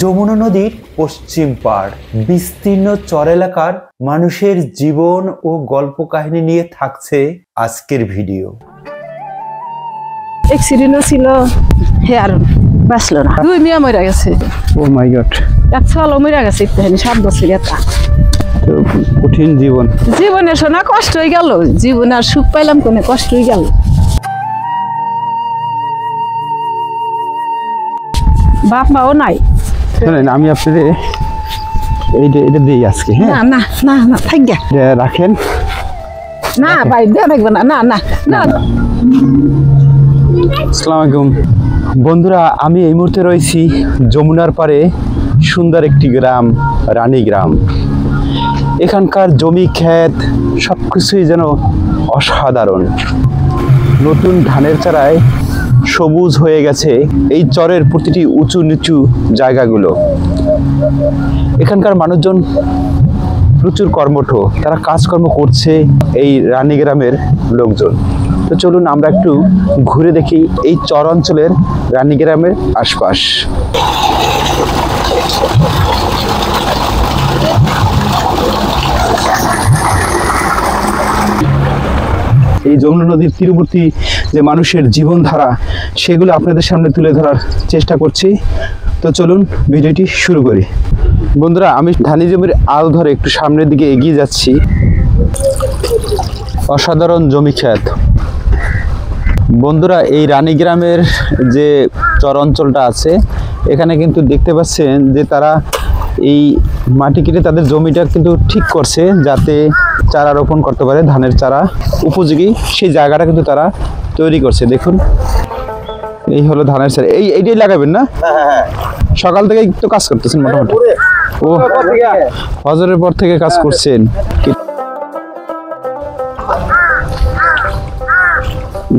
যমুনা নদীর পশ্চিম পাড় বিস্তীর্ণ চর এলাকার মানুষের জীবন ও গল্প কাহিনী নিয়ে থাকছে আজকের ভিডিও। অ্যাক্সিডেন্ট ছিল, হে আর বাঁচলো না। 2 মেয়ে মরে গেছে। ও মাই গড। এক ছেলে মরে গেছে, 7 বছর এটা। কঠিন জীবন, জীবনের শোনা কষ্ট হয়ে গেল, জীবন আর সুখ পাইলাম কোনে, কষ্ট হয়ে গেল। বাপ মাও নাই। শুনেন, আমি আপনাদের এটা দিই আজকে। না না না না থাক গা, রাখেন। না ভাই দেয়া দেখবে না। না না না। আসসালামু আলাইকুম বন্ধুরা, আমি এই মুহূর্তে রয়েছি যমুনার পাড়ে সুন্দর একটি গ্রাম, রানী গ্রাম। এখানকার জমি ক্ষেত সবকিছুই যেন অসাধারণ। নতুন ধানের চারায় সবুজ হয়ে গেছে এই চরের প্রতিটি উঁচু নিচু জায়গাগুলো। এখানকার মানুষজন প্রচুর কর্মঠ, তারা কাজকর্ম করছে এই রানী গ্রামের লোকজন। তো চলুন আমরা একটু ঘুরে দেখি এই চর অঞ্চলের রানী গ্রামের আশপাশ। এই যমুনা নদীর তীরবর্তী যে মানুষের জীবনধারা, সেগুলো আপনাদের সামনে তুলে ধরার চেষ্টা করছি। তো চলুন ভিডিওটি শুরু করি। বন্ধুরা, আমি ধানি জমির আল ধরে একটু সামনের দিকে এগিয়ে যাচ্ছি। অসাধারণ জমি ক্ষেত। বন্ধুরা, এই রানী গ্রামের যে চর অঞ্চলটা আছে, এখানে কিন্তু দেখতে পাচ্ছেন যে তারা এই মাটি কেটে তাদের জমিটা কিন্তু ঠিক করছে, যাতে চারা রোপণ করতে পারে, ধানের চারা উপযোগী সেই জায়গাটা কিন্তু তারা তৈরি করছে। দেখুন, এই হলো ধানের চারা। এইটাই লাগাবেন না? সকাল থেকে তো কাজ করতেছেন মোটামুটি? ও, ফজরের পর থেকে কাজ করছেন।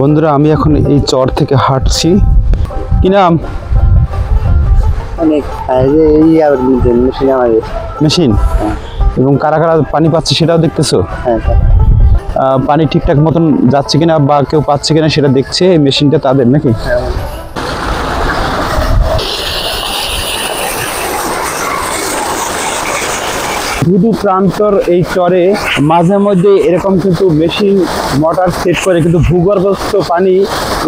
বন্ধুরা, আমি এখন এই চর থেকে হাঁটছি। কি নাম? মেশিন। এবং কারা কারা পানি পাচ্ছে সেটাও দেখতেছো? পানি ঠিকঠাক মতন যাচ্ছে কিনা বা কেউ পাচ্ছে কিনা সেটা দেখছে এই মেশিনটা তাদের, নাকি? ধুধু প্রান্তর এই চরে মাঝে মধ্যে এরকম কিন্তু মেশিন মোটর সেট করে কিন্তু ভূগর্ভস্থ পানি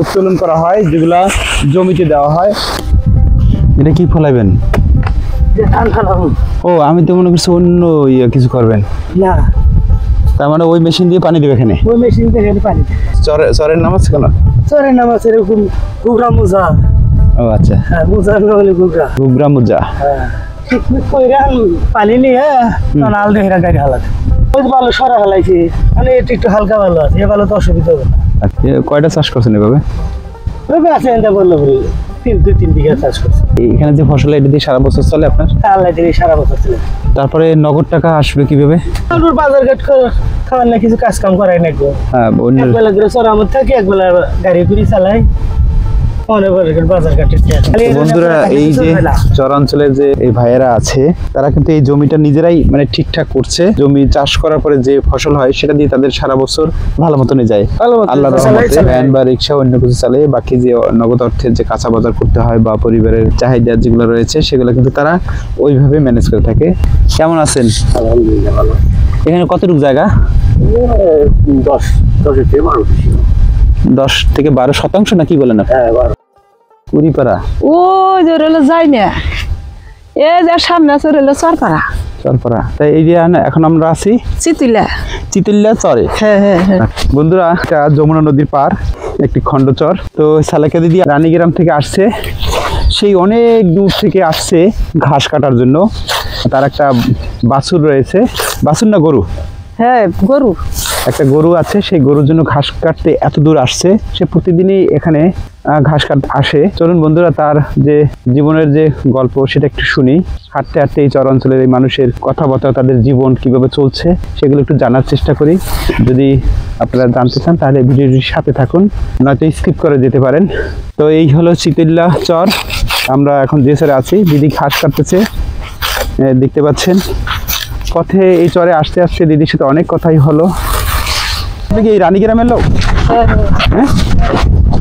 উত্তোলন করা হয়, যেগুলা জমিতে দেওয়া হয়। এটা কি ফলাইবেন? ও, আমি তো মনে করছি অন্য কিছু করবেন। না, তার মানে ওই মেশিন দিয়ে পানি দেবে এখানে? ওই মেশিন দিয়ে পানি। চরের নাম আছে কেন? চরের নাম আছে এরকম গুগরা মুজা। ও আচ্ছা, হ্যাঁ, মুজা হলে গুগরা মুজা। ঠিকমত কইরা পানি নিয়ে নাল দিয়ে গাড়ি হালাতে। ওই ভালো সরা হালাইছে, মানে এটা একটু হালকা ভালো আছে, এ ভালো তো অসুবিধা হবে না। কয়টা চাষ করছেন এভাবে? ওইভাবে আছে এটা বললো 2-3 বিঘা চাষ করছে। এখানে যে ফসল, এটা দিয়ে সারা বছর চলে আপনার? আল্লাহ দিয়ে সারা বছর চলে। তারপরে নগদ টাকা আসবে কিভাবে? বাজার ঘাট খাওয়ার না, কিছু কাজ কাম করাই না। হ্যাঁ, একবেলা করে চরামত থাকি, একবেলা গাড়ি ঘুরি চালাই। বন্ধুরা, এই যে চরাঞ্চলের যে এই ভাইয়েরা আছে, তারা কিন্তু এই জমিটা নিজেরাই মানে ঠিকঠাক করছে। জমি চাষ করার পরে যে ফসল হয় সেটা দিয়ে তাদের সারা বছর ভালো মতনই যায়। আল্লাহর রহমতে ভ্যান বা রিক্সা অন্য কিছু চালিয়ে বাকি যে নগদ অর্থের যে কাঁচা বাজার করতে হয় বা পরিবারের চাহিদা যেগুলো রয়েছে সেগুলো কিন্তু তারা ওইভাবে ম্যানেজ করে থাকে। কেমন আছেন? আলহামদুলিল্লাহ ভালো। এখানে কতটুকু জায়গা? 10 থেকে 12 শতাংশ নাকি বলেন? কুড়িপাড়া। ও যে রেলে যাই না, এ যে সামনে আছে রেলে চরপাড়া। চরপাড়া। তাই এই যে এখন আমরা আছি চিতুল্লা চরে। হ্যাঁ হ্যাঁ হ্যাঁ। বন্ধুরা, এটা যমুনা নদীর পার একটি খণ্ডচর। তো সালাকা দিদি রানীগ্রাম থেকে আসছে, সেই অনেক দূর থেকে আসছে ঘাস কাটার জন্য। তার একটা বাছুর রয়েছে। বাছুর না গরু? হ্যাঁ, গরু। একটা গরু আছে, সেই গরুর জন্য ঘাস কাটতে এত দূর আসছে। সে প্রতিদিনই এখানে ঘাস কাটতে আসে। চলুন বন্ধুরা, তার যে জীবনের যে গল্প সেটা একটু শুনি। হাঁটতে হাঁটতে এই চর অঞ্চলের এই মানুষের কথাবার্তা, তাদের জীবন কিভাবে চলছে সেগুলো একটু জানার চেষ্টা করি। যদি আপনারা জানতে চান তাহলে ভিডিওটির সাথে থাকুন, নয়তো স্কিপ করে যেতে পারেন। তো এই হলো চিতুল্লা চর। আমরা এখন যে চরে আছি, দিদি ঘাস কাটতেছে, দেখতে পাচ্ছেন। পথে এই চরে আসতে আসতে দিদির সাথে অনেক কথাই হলো। আপনি কি এই রানী গ্রামের লোক? হ্যাঁ,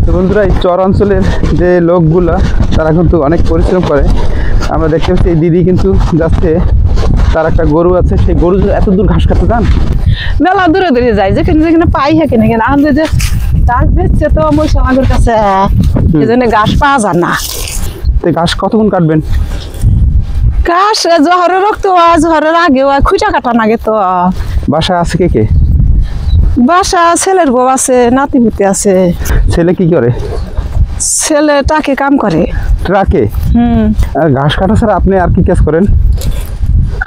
তো বন্ধুরা এই চর অঞ্চলের যে লোকগুলা তারা কিন্তু অনেক পরিশ্রম করে। আমরা দেখতে পাচ্ছি এই দিদি কিন্তু যাচ্ছে, তার একটা গরু আছে, সেই গরু এত দূর ঘাস কাটতে যান? মেলা দূরে দূরে যায়, যেখানে যেখানে পাই হেঁকে কেন আমাদের যে ঘাস বেচছে তো মহিষামাগের কাছে, এই জন্য ঘাস পাওয়া যায় না। তো ঘাস কতক্ষণ কাটবেন? ঘাস জহরের রক্ত জহরের আগে খুঁটা কাটা নাগে তো। বাসায় আছে কে কে? বাসা ছেলের বউ আছে, নাতি পুতি আছে। ছেলে কি করে? ছেলে টাকে কাম করে। ট্রাকে? আর ঘাস কাটা ছাড়া আপনি আর কি কাজ করেন?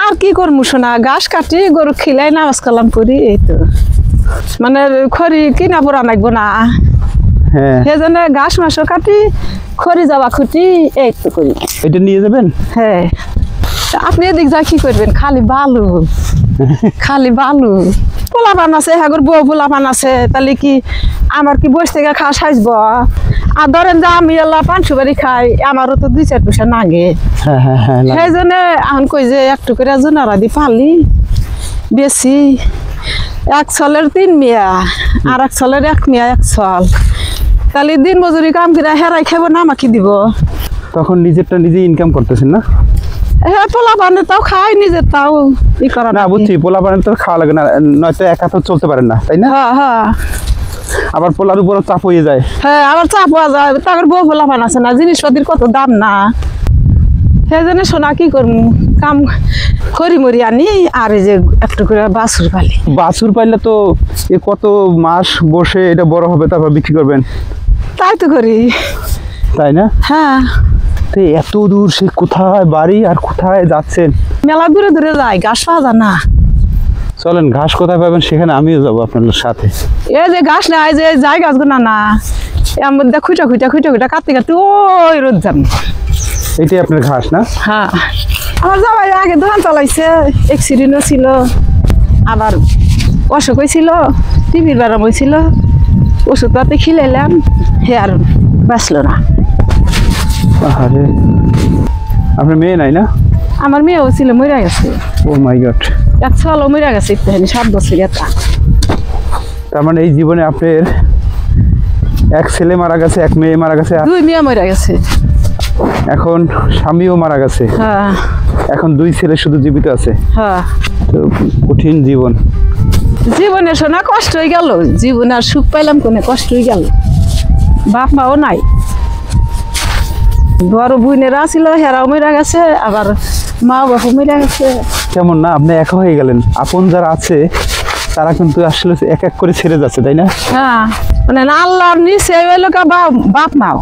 আর কি করবো শোনা, ঘাস কাটি গরু খিলাই নামাজ কালাম করি, এই তো। মানে খড়ি কিনা পড়া লাগবো না, হ্যাঁ, সেই জন্য ঘাস মাসও কাটি, খড়ি যাওয়া খুঁটি, এই তো করি। এটা নিয়ে যাবেন? হ্যাঁ, তা আপনি এদিক যা কি করবেন? খালি বালু, খালি বালু। পোলাপান আছে, হাগর বউ পোলাপান আছে, তাহলে কি আমার কি বসে থেকে খাওয়া সাজব? আর ধরেন যে আমি এলা 500 বাড়ি খাই, আমারও তো 2-4 পয়সা নাগে। হ্যাঁ হ্যাঁ হ্যাঁ, সেই জন্য এখন কই যে একটু করে জোনারা দি পালি বেশি, 1 ছলের 3 মিয়া, আর 1 ছলের 1 মিয়া 1 ছল, তাহলে দিন মজুরি কাম করে হেরাই খাবো না, আমাকে দিব। তখন নিজেরটা নিজে ইনকাম করতেছেন না? হ্যাঁ, পোলা বানে তাও খাই, নিজের তাও ই করা না বুঝছি, পোলা পানের তো খাওয়া লাগে না, নয়তো একা তো চলতে পারেন না, তাই না? হ্যাঁ হ্যাঁ আবার পোলার উপরও চাপ হয়ে যায়। হ্যাঁ, আবার চা পাওয়া যায়, তারপর বউ পোলা পান আছে না, জিনিসপাতির কত দাম না। সেই জন্য শোনা কি করবো, কাম করি মরি আনি, আর এই যে একটু করে বাছুর পালি। বাছুর পাইলে তো এ কত মাস বসে এটা বড় হবে, তারপর বিক্রি করবেন, তাই তো করি। তাই না? হ্যাঁ, তো এত দূর সে কোথায় বাড়ি আর কোথায় যাচ্ছেন? মেলা দূরে দূরে যাই, ঘাস পাওয়া যায় না। চলেন, ঘাস কোথায় পাবেন সেখানে আমিও যাবো আপনাদের সাথে। এই যে ঘাস না, এই যে যাই গাছগুলো না, এর মধ্যে খুঁটা খুঁটা খুঁটা খুঁটা কাটতে কাটতে ওই রোদ যান। এটাই আপনার ঘাস না? হ্যাঁ, আমার জামাই আগে দোকান চালাইছে, অ্যাক্সিডেন্টও ছিল, আবার অসুখ হয়েছিল, টিভির ব্যারাম হয়েছিল, ওষুধ পাতি খিলাইলাম, হে আর বাঁচল না। আরে, আপনার মেয়ে নাই না? আমার মেয়েও ছিল, মরে গেছে। ও মাই গড। 1 ছলও মরে গেছে, একটুখানি 7 বছর এটা। তার মানে এই জীবনে আপনার 1 ছেলে মারা গেছে, 1 মেয়ে মারা গেছে, আর 2 মেয়ে মরে গেছে। এখন স্বামীও মারা গেছে, হ্যাঁ এখন 2 ছেলে শুধু জীবিত আছে। হ্যাঁ, তো কঠিন জীবন। জীবনে শোনা কষ্ট হয়ে গেল, জীবন আর সুখ পাইলাম কোনে, কষ্ট হয়ে গেল। বাপ মাও নাই, বড় বোনেরা ছিল, হেরাও মরে গেছে, আবার মা বাপও মরে গেছে। কেমন না, আপনি একা হয়ে গেলেন, আপন যারা আছে তারা কিন্তু আসলে এক এক করে ছেড়ে যাচ্ছে, তাই না? হ্যাঁ, মানে আল্লাহর নিচে হইলো বাপ মাও,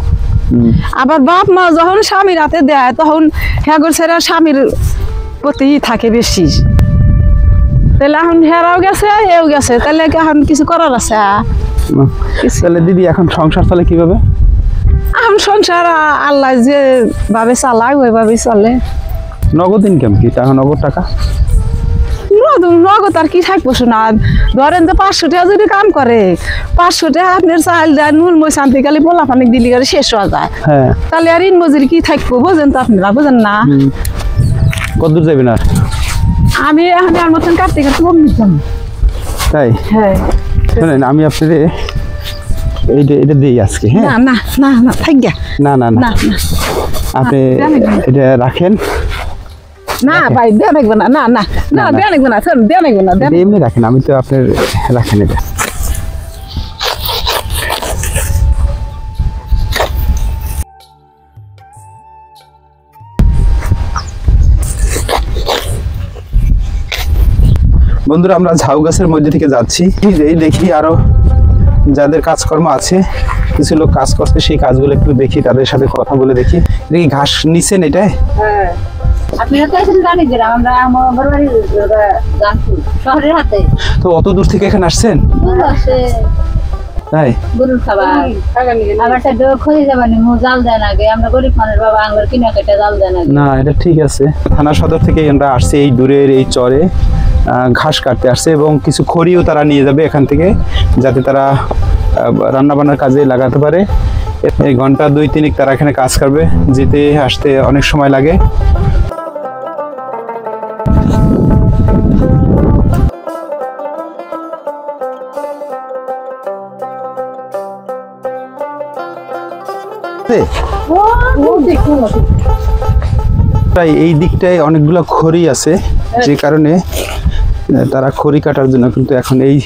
আবার বাপ মা যখন স্বামীর হাতে দেয় তখন হ্যাগর ছেড়া স্বামীর প্রতি থাকে বেশি। তাহলে এখন হেরাও গেছে, এও গেছে, তাহলে এখন কিছু করার আছে? তাহলে দিদি এখন সংসার চলে কিভাবে? এখন সংসার আল্লাহ যে ভাবে চালায় ওইভাবে চলে। নগদ ইনকাম কি? টাকা, নগদ টাকা? নগদ আর কি থাকবো শোনা, ধরেন যে 500 টাকা যদি কাম করে, 500 টাকা আপনার চাল দেয়, নুন মই শান্তি কালি পোলা পানি দিলি করে শেষ হয়ে যায়, হ্যাঁ, তাহলে আর ইন মজুরি কি থাকবো? বোঝেন তো আপনারা, বোঝেন না? কতদূর যাবেন আর? আমি আর মতন কাটতে কাটতে কম নিতাম। তাই? হ্যাঁ, শোনেন, আমি আপনাদের এটা দিই আজকে। হ্যাঁ, না না না না, থাক গা। না না না, না না আপনি না, এটা রাখেন। না ভাই, দেয়া লাগবে না, না না না, দেয়া লাগবে না, শোন, দেয়া লাগবে না, এটা এমনি রাখেন, আমি তো আপনার রাখেন এটা। বন্ধুরা, আমরা ঝাউ গাছের মধ্যে থেকে যাচ্ছি, এই দেখি আরো যাদের কাজকর্ম আছে, কিছু লোক কাজ করছে, সেই কাজগুলো একটু দেখি, তাদের সাথে কথা বলে দেখি। এটা কি ঘাস নিচ্ছেন এটাই? হ্যাঁ, আপনি তো এসে জানি যে আমরা আমার বাড়ি জানছি শহরের হাতে তো অত দূর থেকে এখানে আসছেন? গরু আছে, তাই? গরুর খাবার আবার একটা খোঁজে যাবানি মু জাল দেন আগে, আমরা গরিব মানুষ বাবা, আঙ্গুর কিনা কেটে জাল দেন আগে। না, এটা ঠিক আছে। থানা সদর থেকে আমরা আসছে এই দূরের এই চরে ঘাস কাটতে আসছে, এবং কিছু খড়িও তারা নিয়ে যাবে এখান থেকে, যাতে তারা রান্না বান্নার কাজে লাগাতে পারে। এই ঘন্টা 2-3 তারা এখানে কাজ করবে, যেতে আসতে অনেক সময় লাগে। আসতে? প্রায় এই দিকটায় অনেকগুলো খড়ি আছে, যে কারণে তারা খড়ি কাটার জন্য কিন্তু এখন এই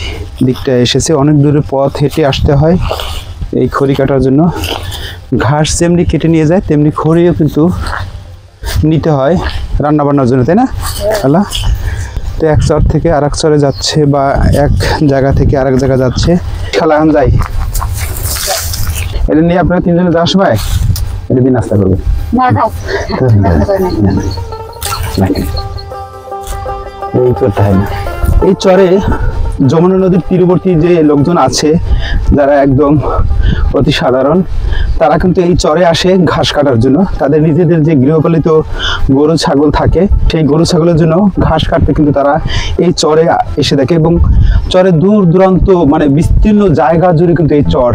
দিকটায় এসেছে। অনেক দূরে পথ হেঁটে আসতে হয় এই খড়ি কাটার জন্য। ঘাস যেমনি কেটে নিয়ে যায় তেমনি খড়িও কিন্তু নিতে হয় রান্না বান্নার জন্য, তাই না আল্লাহ? তো এক চর থেকে আর এক চরে যাচ্ছে বা এক জায়গা থেকে আরেক জায়গা যাচ্ছে। খেলা এখন যাই, এটা নিয়ে আপনারা তিনজনে যাওয়ার সময় এটা দিয়ে নাস্তা করবেন। এই করতে হয় না। এই চরে যমুনা নদীর তীরবর্তী যে লোকজন আছে যারা একদম অতি সাধারণ, তারা কিন্তু এই চরে আসে ঘাস কাটার জন্য। তাদের নিজেদের যে গৃহপালিত গরু ছাগল থাকে সেই গরু ছাগলের জন্য ঘাস কাটতে কিন্তু তারা এই চরে এসে থাকে। এবং চরে দূর দূরান্ত মানে বিস্তীর্ণ জায়গা জুড়ে কিন্তু এই চর।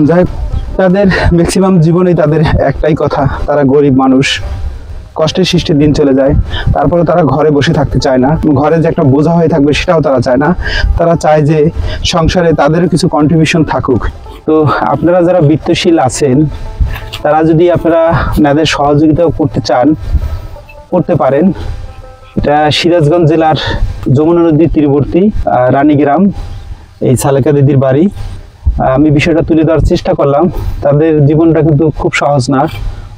যাই হোক, তাদের ম্যাক্সিমাম জীবনেই তাদের একটাই কথা, তারা গরিব মানুষ, কষ্টের সৃষ্টি দিন চলে যায়। তারপরে তারা ঘরে বসে থাকতে চায় না, ঘরে যে একটা বোঝা হয়ে থাকবে সেটাও তারা চায় না। তারা চায় যে সংসারে তাদেরও কিছু কন্ট্রিবিউশন থাকুক। তো আপনারা যারা বিত্তশীল আছেন তারা যদি আপনারা তাদের সহযোগিতাও করতে চান, করতে পারেন। এটা সিরাজগঞ্জ জেলার যমুনা নদীর তীরবর্তী রানীগ্রাম, এই সালেকা দিদির বাড়ি। আমি বিষয়টা তুলে ধরার চেষ্টা করলাম। তাদের জীবনটা কিন্তু খুব সহজ না,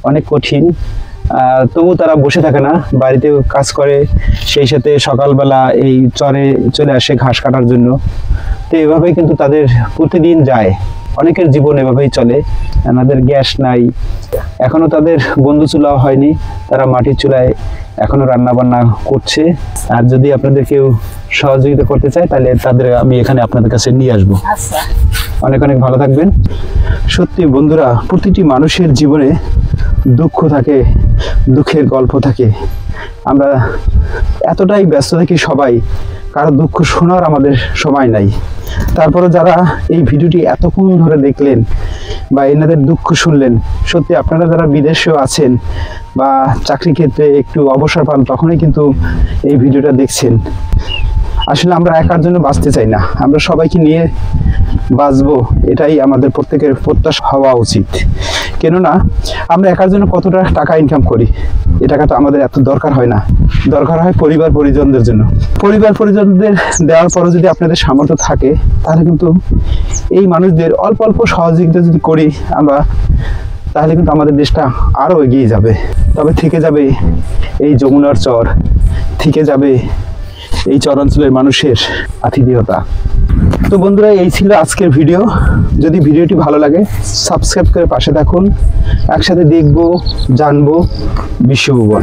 অনেক কঠিন। তবু তারা বসে থাকে না, বাড়িতে কাজ করে, সেই সাথে সকালবেলা এই চরে চলে আসে ঘাস কাটার জন্য। তো এভাবেই কিন্তু তাদের প্রতিদিন যায়। অনেকের জীবন এভাবেই চলে। তাদের গ্যাস নাই, এখনো তাদের বন্ধু চুলাও হয়নি, তারা মাটির চুলায় এখনো রান্না বান্না করছে। আর যদি আপনাদের কেউ সহযোগিতা করতে চায় তাহলে তাদের আমি এখানে আপনাদের কাছে নিয়ে আসবো। অনেক অনেক ভালো থাকবেন। সত্যি বন্ধুরা, প্রতিটি মানুষের জীবনে দুঃখ থাকে, দুঃখের গল্প থাকে। আমরা এতটাই ব্যস্ত থাকি সবাই, কারো দুঃখ শোনার আমাদের সময় নাই। তারপরে যারা এই ভিডিওটি এতক্ষণ ধরে দেখলেন বা এনাদের দুঃখ শুনলেন, সত্যি আপনারা যারা বিদেশেও আছেন বা চাকরি ক্ষেত্রে একটু অবসর পান তখনই কিন্তু এই ভিডিওটা দেখছেন। আসলে আমরা একার জন্য বাঁচতে চাই না, আমরা সবাইকে নিয়ে বাঁচবো, এটাই আমাদের প্রত্যেকের প্রত্যাশা হওয়া উচিত। কেননা আমরা একার জন্য কতটা টাকা ইনকাম করি, এ টাকা তো আমাদের এত দরকার হয় না, দরকার হয় পরিবার পরিজনদের জন্য। পরিবার পরিজনদের দেওয়ার পরও যদি আপনাদের সামর্থ্য থাকে তাহলে কিন্তু এই মানুষদের অল্প অল্প সহযোগিতা যদি করি আমরা, তাহলে কিন্তু আমাদের দেশটা আরও এগিয়ে যাবে। তবে থেকে যাবে এই যমুনার চর, থেকে যাবে এই চরাঞ্চলের মানুষের আতিথেয়তা। তো বন্ধুরা, এই ছিল আজকের ভিডিও। যদি ভিডিওটি ভালো লাগে সাবস্ক্রাইব করে পাশে থাকুন। একসাথে দেখবো, জানবো বিশ্বভুবন।